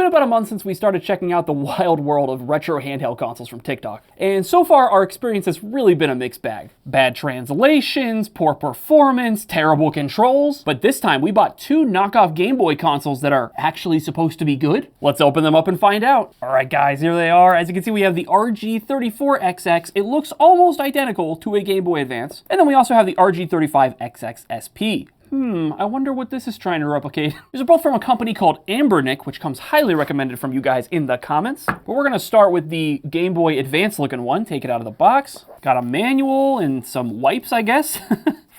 about a month since we started checking out the wild world of retro handheld consoles from TikTok. And so far, our experience has really been a mixed bag. Bad translations, poor performance, terrible controls. But this time, we bought 2 knockoff Game Boy consoles that are actually supposed to be good. Let's open them up and find out. All right, guys, here they are. As you can see, we have the RG34XX. It looks almost identical to a Game Boy Advance. And then we also have the RG35XX SP. I wonder what this is trying to replicate. These are both from a company called Ambernick, which comes highly recommended from you guys in the comments. But we're gonna start with the Game Boy Advance looking one, take it out of the box. Got a manual and some wipes, I guess,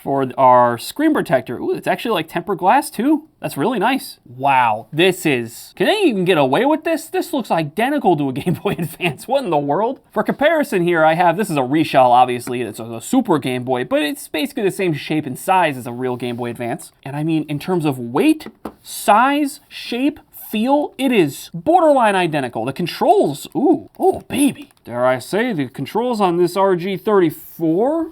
for our screen protector. Ooh, it's actually like tempered glass too. That's really nice. Wow, this is... Can they even get away with this? This looks identical to a Game Boy Advance. What in the world? For comparison here, I have... This is a reshell, obviously. It's a Super Game Boy, but it's basically the same shape and size as a real Game Boy Advance. And I mean, in terms of weight, size, shape, feel, it is borderline identical. The controls, ooh, oh baby. Dare I say, the controls on this RG34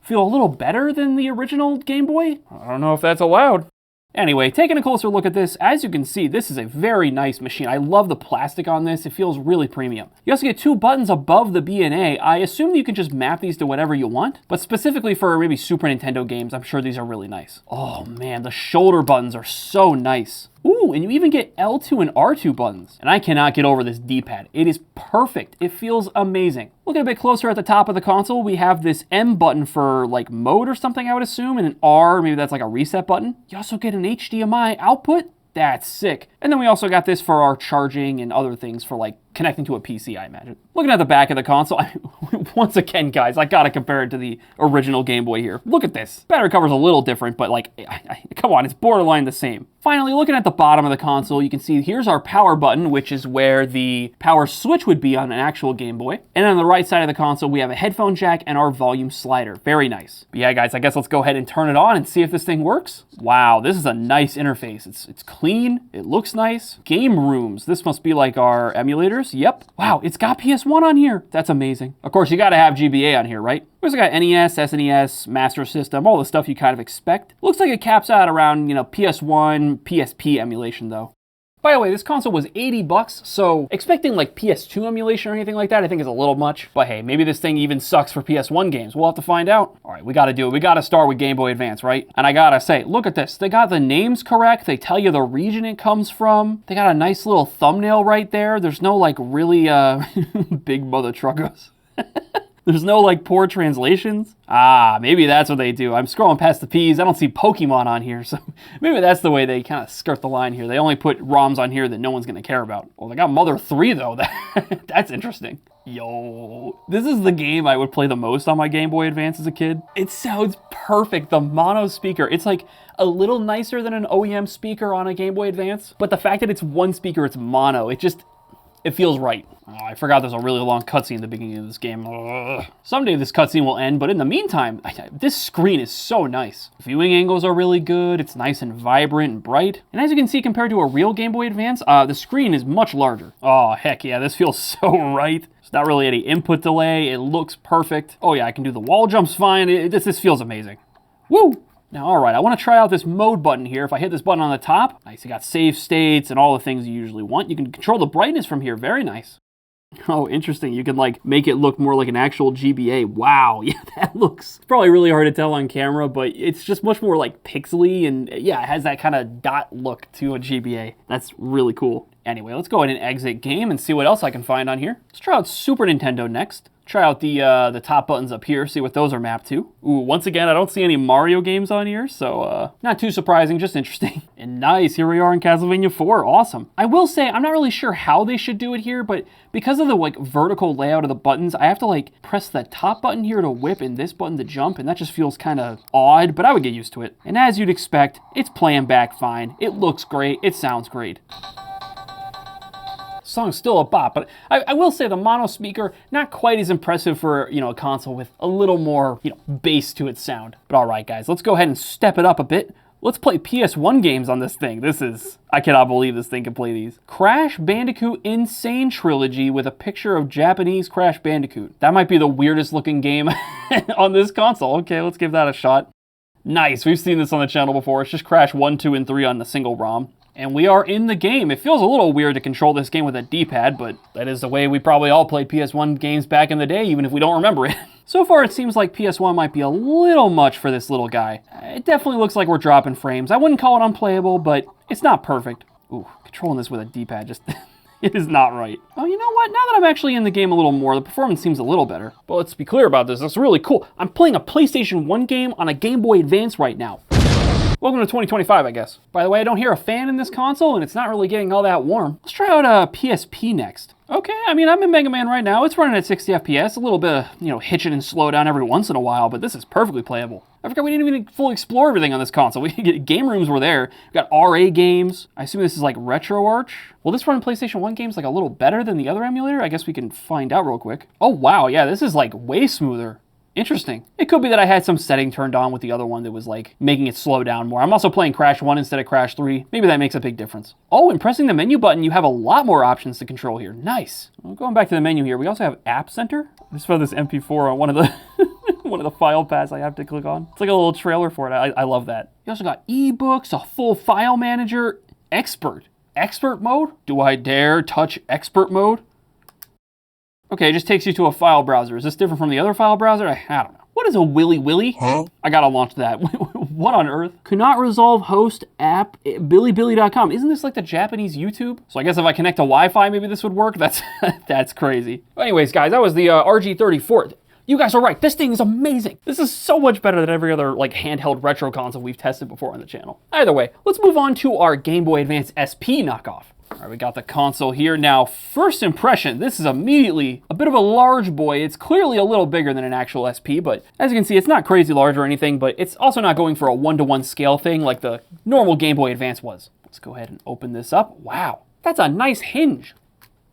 feel a little better than the original Game Boy. I don't know if that's allowed. Anyway, taking a closer look at this, as you can see, this is a very nice machine. I love the plastic on this. It feels really premium. You also get 2 buttons above the B and A. I assume that you can just map these to whatever you want, but specifically for maybe Super Nintendo games, I'm sure these are really nice. Oh man, the shoulder buttons are so nice. Ooh, and you even get L2 and R2 buttons. And I cannot get over this D-pad. It is perfect. It feels amazing. Looking a bit closer at the top of the console, we have this M button for like mode or something, I would assume, and an R, maybe that's like a reset button. You also get an HDMI output. That's sick. And then we also got this for our charging and other things for like connecting to a PC, I imagine. Looking at the back of the console, once again, guys, I gotta compare it to the original Game Boy here. Look at this. Battery cover's a little different, but like, come on, it's borderline the same. Finally, looking at the bottom of the console, you can see here's our power button, which is where the power switch would be on an actual Game Boy. And on the right side of the console, we have a headphone jack and our volume slider. Very nice. But yeah, guys, I guess let's go ahead and turn it on and see if this thing works. Wow, this is a nice interface. It's clean, it looks nice. Game rooms, this must be like our emulators. Yep. Wow, it's got PS1 on here. That's amazing. Of course, you gotta have GBA on here, right? We also got NES, SNES, Master System, all the stuff you kind of expect. Looks like it caps out around, PS1, PSP emulation though. By the way, this console was $80, so expecting like PS2 emulation or anything like that I think is a little much. But hey, maybe this thing even sucks for PS1 games. We'll have to find out. All right, we gotta do it. We gotta start with Game Boy Advance, right? And I gotta say, look at this. They got the names correct. They tell you the region it comes from. They got a nice little thumbnail right there. There's no like really big mother truckers. There's no like poor translations. Ah, maybe that's what they do. I'm scrolling past the P's. I don't see Pokemon on here, so maybe that's the way they kind of skirt the line here. They only put ROMs on here that no one's gonna care about. Well, they got Mother 3 though. That's interesting. Yo, this is the game I would play the most on my Game Boy Advance as a kid. It sounds perfect. The mono speaker, it's like a little nicer than an OEM speaker on a Game Boy Advance, but the fact that it's one speaker, it's mono, it feels right. Oh, I forgot there's a really long cutscene at the beginning of this game. Ugh. Someday this cutscene will end, but in the meantime, this screen is so nice. Viewing angles are really good. It's nice and vibrant and bright. And as you can see, compared to a real Game Boy Advance, the screen is much larger. Oh, heck yeah, this feels so right. There's not really any input delay. It looks perfect. Oh yeah, I can do the wall jumps fine. This feels amazing. Woo! Now, all right, I want to try out this mode button here. If I hit this button on the top, nice, you got save states and all the things you usually want. You can control the brightness from here, very nice. Oh, interesting, you can like make it look more like an actual GBA. Wow, yeah, that looks, it's probably really hard to tell on camera, but it's just much more like pixely and yeah, it has that kind of dot look to a GBA. That's really cool. Anyway, let's go ahead and exit game and see what else I can find on here. Let's try out Super Nintendo next. Try out the top buttons up here, see what those are mapped to. Ooh, once again, I don't see any Mario games on here, so not too surprising, just interesting. And nice, here we are in Castlevania 4, awesome. I will say, I'm not really sure how they should do it here, but because of the like vertical layout of the buttons, I have to like press the top button here to whip and this button to jump, and that just feels kind of odd, but I would get used to it. And as you'd expect, it's playing back fine. It looks great, it sounds great. Song's still a bop, but I will say the mono speaker, not quite as impressive for, a console with a little more, bass to its sound. But all right, guys, let's go ahead and step it up a bit. Let's play PS1 games on this thing. I cannot believe this thing can play these. Crash Bandicoot Insane Trilogy with a picture of Japanese Crash Bandicoot. That might be the weirdest looking game on this console. Okay, let's give that a shot. Nice, we've seen this on the channel before. It's just Crash 1, 2, and 3 on a single ROM. And we are in the game. It feels a little weird to control this game with a D-pad, but that is the way we probably all played PS1 games back in the day, even if we don't remember it. So far, it seems like PS1 might be a little much for this little guy. It definitely looks like we're dropping frames. I wouldn't call it unplayable, but it's not perfect. Ooh, controlling this with a D-pad just... It is not right. Oh, you know what? Now that I'm actually in the game a little more, the performance seems a little better. But let's be clear about this. That's really cool. I'm playing a PlayStation 1 game on a Game Boy Advance right now. Welcome to 2025, I guess. By the way, I don't hear a fan in this console, and it's not really getting all that warm. Let's try out PSP next. Okay, I mean, I'm in Mega Man right now. It's running at 60 FPS, a little bit of, hitching and slow down every once in a while, but this is perfectly playable. I forgot we didn't even fully explore everything on this console. Game rooms were there. We got RA games. I assume this is like RetroArch. Will this run PlayStation 1 games like a little better than the other emulator? I guess we can find out real quick. Oh, wow, yeah, this is like way smoother. Interesting. It could be that I had some setting turned on with the other one that was like making it slow down more. I'm also playing Crash 1 instead of Crash 3. Maybe that makes a big difference. Oh, and pressing the menu button, you have a lot more options to control here. Nice. Well, going back to the menu here, we also have App Center. I just found this MP4 on one of the one of the file paths I have to click on. It's like a little trailer for it. I love that. You also got ebooks, a full file manager, expert. Expert mode? Do I dare touch expert mode? Okay, it just takes you to a file browser. Is this different from the other file browser? I don't know. What is a Willy Willy? Huh? I gotta launch that. What on earth? Could not resolve host app billybilly.com. Isn't this like the Japanese YouTube? So I guess if I connect to Wi-Fi, maybe this would work. That's crazy. Anyways, guys, that was the RG34. You guys are right. This thing is amazing. This is so much better than every other like handheld retro console we've tested before on the channel. Either way, let's move on to our Game Boy Advance SP knockoff. All right, we got the console here. Now, first impression, this is immediately a bit of a large boy. It's clearly a little bigger than an actual SP, but as you can see, it's not crazy large or anything, but it's also not going for a 1-to-1 scale thing like the normal Game Boy Advance was. Let's go ahead and open this up. Wow, that's a nice hinge.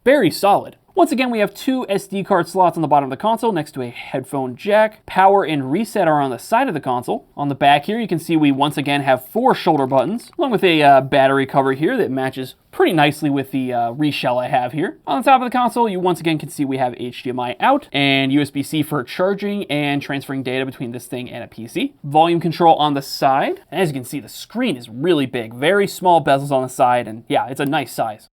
Very solid. Once again, we have 2 SD card slots on the bottom of the console next to a headphone jack. Power and reset are on the side of the console. On the back here, you can see we once again have 4 shoulder buttons, along with a battery cover here that matches pretty nicely with the reshell I have here. On the top of the console, you once again can see we have HDMI out and USB-C for charging and transferring data between this thing and a PC. Volume control on the side. And as you can see, the screen is really big, very small bezels on the side, and yeah, it's a nice size.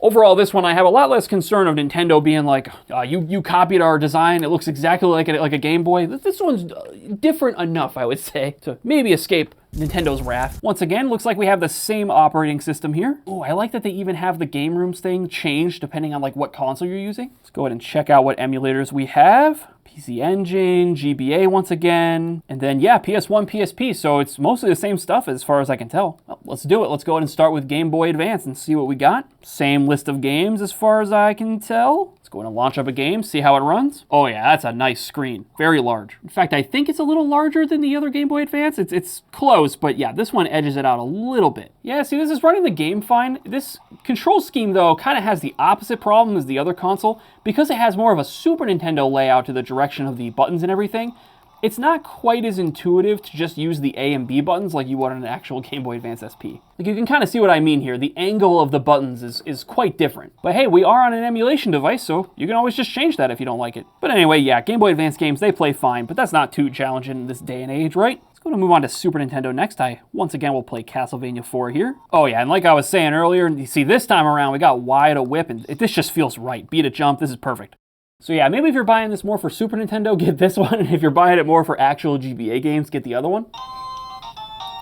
Overall, this one I have a lot less concern of Nintendo being like, you copied our design, it looks exactly like a Game Boy. This one's different enough, I would say, to maybe escape Nintendo's wrath. Once again, looks like we have the same operating system here. Oh, I like that they even have the game rooms thing changed depending on like what console you're using. Let's go ahead and check out what emulators we have. PC Engine, GBA once again, and then yeah, PS1, PSP, so it's mostly the same stuff as far as I can tell. Well, let's do it. Let's go ahead and start with Game Boy Advance and see what we got. Same list of games as far as I can tell. Let's go ahead and launch up a game, see how it runs. Oh yeah, that's a nice screen. Very large. In fact, I think it's a little larger than the other Game Boy Advance. It's close, but yeah, this one edges it out a little bit. Yeah, see, this is running the game fine. This control scheme, though, kind of has the opposite problem as the other console. Because it has more of a Super Nintendo layout to the direction of the buttons and everything, it's not quite as intuitive to just use the A and B buttons like you would on an actual Game Boy Advance SP. Like, you can kind of see what I mean here. The angle of the buttons is quite different. But hey, we are on an emulation device, so you can always just change that if you don't like it. But anyway, yeah, Game Boy Advance games, they play fine, but that's not too challenging in this day and age, right? Let's go to move on to Super Nintendo next. Once again, we'll play Castlevania 4 here. Oh yeah, and like I was saying earlier, you see this time around, we got Y to whip, and this just feels right. Beat a jump, this is perfect. So yeah, maybe if you're buying this more for Super Nintendo, get this one, and if you're buying it more for actual GBA games, get the other one.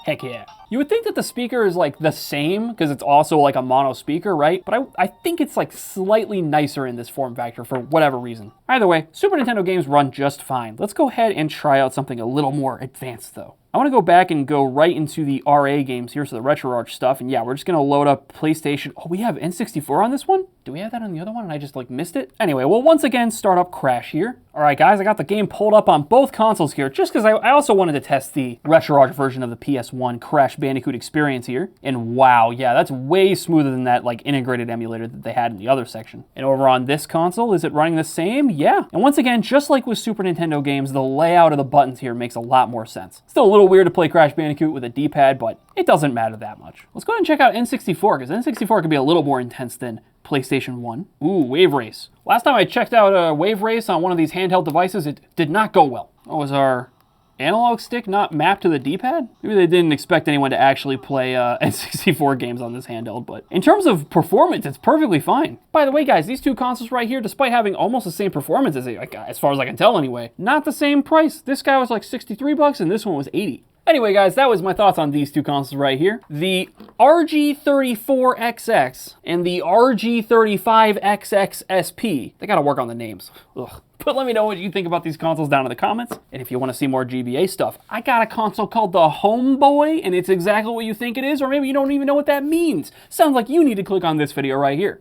Heck yeah. You would think that the speaker is like the same because it's also like a mono speaker, right? But I think it's like slightly nicer in this form factor for whatever reason. Either way, Super Nintendo games run just fine. Let's go ahead and try out something a little more advanced though. I want to go back and go right into the RA games here, so the RetroArch stuff, and yeah, we're just going to load up PlayStation. Oh, we have N64 on this one? Do we have that on the other one and I just like missed it? Anyway, we'll once again start up Crash here. All right, guys, I got the game pulled up on both consoles here, just because I also wanted to test the RetroArch version of the PS1 Crash Bandicoot experience here. And wow, yeah, that's way smoother than that like integrated emulator that they had in the other section. And over on this console, is it running the same? Yeah. And once again, just like with Super Nintendo games, the layout of the buttons here makes a lot more sense. Still a little weird to play Crash Bandicoot with a D-pad, but it doesn't matter that much. Let's go ahead and check out N64, because N64 can be a little more intense than PlayStation 1. Ooh, Wave Race. Last time I checked out Wave Race on one of these handheld devices, it did not go well. What was our analog stick not mapped to the D-pad? Maybe they didn't expect anyone to actually play N64 games on this handheld, but in terms of performance, it's perfectly fine. By the way, guys, these two consoles right here, despite having almost the same performance as far as I can tell anyway, not the same price. This guy was like 63 bucks and this one was 80. Anyway, guys, that was my thoughts on these two consoles right here. The RG34XX and the RG35XXSP. They gotta work on the names. Ugh. But let me know what you think about these consoles down in the comments. And if you want to see more GBA stuff, I got a console called the Homeboy, and it's exactly what you think it is, or maybe you don't even know what that means. Sounds like you need to click on this video right here.